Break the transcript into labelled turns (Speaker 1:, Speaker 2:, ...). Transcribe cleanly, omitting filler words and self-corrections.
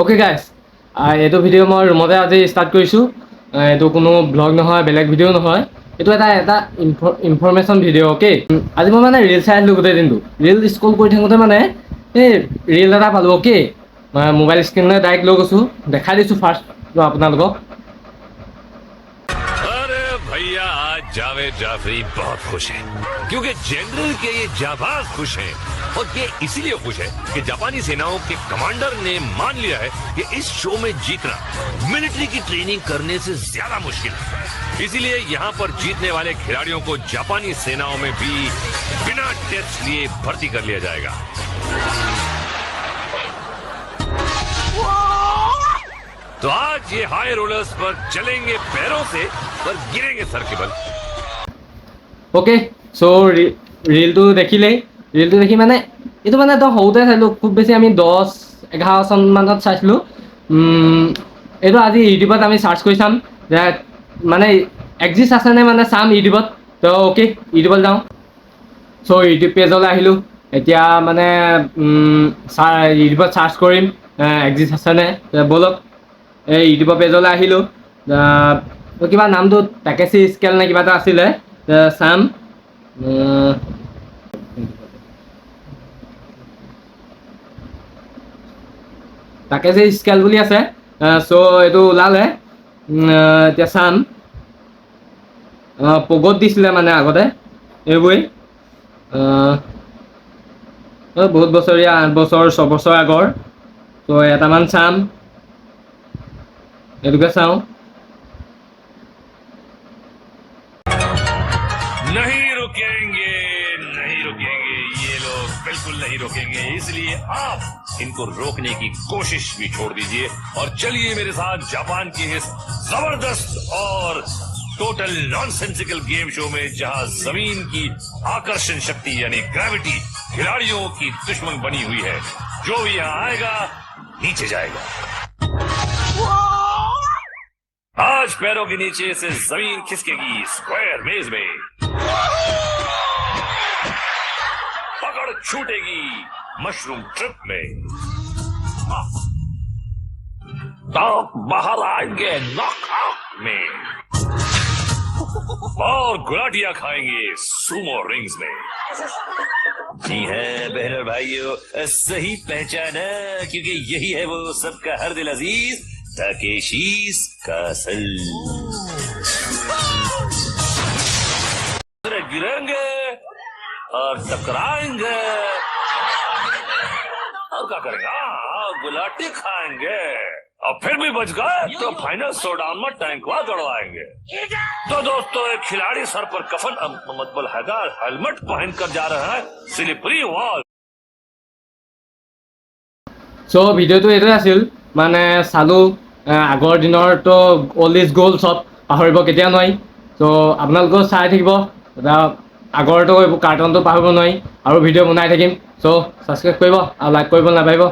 Speaker 1: Okay guys, এইটো ভিডিঅ' মই ৰুমতে আজি ষ্টাৰ্ট কৰিছোঁ। এইটো কোনো ব্লগ নহয়, বেলেগ ভিডিঅ' নহয়, এইটো এটা ইনফৰমেশ্যন ভিডিঅ'। অ'কে, আজি মই মানে ৰিল চাই আছিলোঁ গোটেই দিনটো। ৰিল স্ক্ৰল কৰি থাকোঁতে মানে এই ৰিল এটা পালোঁ। অ'কে, মই মোবাইল স্ক্ৰীণলৈ ডাইৰেক্ট লৈ গৈছোঁ, দেখাই দিছোঁ ফাৰ্ষ্ট আপোনালোকক।
Speaker 2: भैया आज जावेद जाफरी बहुत खुश हैं क्योंकि जनरल के ये जाबाज खुश हैं और ये इसीलिए खुश है कि जापानी सेनाओं के कमांडर ने मान लिया है कि इस शो में जीतना मिलिट्री की ट्रेनिंग करने से ज्यादा मुश्किल है। इसीलिए यहाँ पर जीतने वाले खिलाड़ियों को जापानी सेनाओं में भी बिना टेस्ट लिए भर्ती कर लिया जाएगा। तो आज ये हाई रोलर्स पर चलेंगे पैरों से पर गिरेंगे सर के बल।
Speaker 1: ओके, सो ৰিলটো দেখিলেই, ৰিলটো দেখি মানে এইটো মানে একদম সৰুতে চাইছিলোঁ, খুব বেছি আমি 10-11 চনমানত চাইছিলোঁ। এইটো আজি ইউটিউবত আমি চাৰ্চ কৰি চাম যে মানে এক্সিষ্ট আছেনে, মানে চাম ইউটিউবত। তো অ'কে, ইউটিউবত যাওঁ। চ' ইউটিউব পেজলৈ আহিলোঁ। এতিয়া মানে ইউটিউবত চাৰ্চ কৰিম এক্সিষ্ট আছেনে। ব'লক, এই ইউটিউবৰ পেজলৈ আহিলোঁ। কিবা নামটো টাকেচি স্কেল নে কিবা এটা আছিলে, চাম। টাকেচি স্কেল বুলি আছে। চ' এইটো ওলালে, এতিয়া চাম। পগত দিছিলে মানে আগতে এইবোৰেই, বহুত বছৰীয়া, 8 বছৰ 6 বছৰ আগৰ। ত' এটামান চাম, এইটোকে চাওঁ।
Speaker 2: नहीं रुकेंगे, नहीं रुकेंगे, ये लोग बिल्कुल नहीं रुकेंगे। इसलिए आप इनको रोकने की कोशिश भी छोड़ दीजिए और चलिए मेरे साथ जापान के इस जबरदस्त और टोटल नॉनसेंसिकल गेम शो में, जहां जमीन की आकर्षण शक्ति यानी ग्रेविटी खिलाड़ियों की दुश्मन बनी हुई है। जो भी यहाँ आएगा नीचे जाएगा। आज पैरों के नीचे से जमीन खिसकेगी स्क्वायर मेज में, पकड़ छूटेगी मशरूम ट्रिप में, दांत बाहर आएंगे नॉकआउट में और गुलाटियां खाएंगे सुमो रिंग्स में। जी है बहनों भाइयों, सही पहचाना, क्योंकि यही है वो सबका हर दिल अजीज टाकेशीस कासल। गिरेंगे और टकराएंगे और क्या करेंगे, गुलाटी खाएंगे और फिर भी बच गए तो फाइनल शोडाउन में टैंकवा दौड़वाएंगे। तो दोस्तों, एक खिलाड़ी सर पर कफन मतलब हेलमेट पहनकर जा रहा है स्लिपरी वॉल।
Speaker 1: চ' ভিডিঅ'টো এইটোৱে আছিল, মানে চালোঁ আগৰ দিনৰতো অল্ড ইজ গ'ল্ড, চব পাহৰিব কেতিয়াও নোৱাৰি। চ' আপোনালোকেও চাই থাকিব, আগৰতো এইবোৰ কাৰ্টুনটো পাহৰিব নোৱাৰি, আৰু ভিডিঅ' বনাই থাকিম। চ' ছাবস্ক্ৰাইব কৰিব আৰু লাইক কৰিব নাপাহৰিব।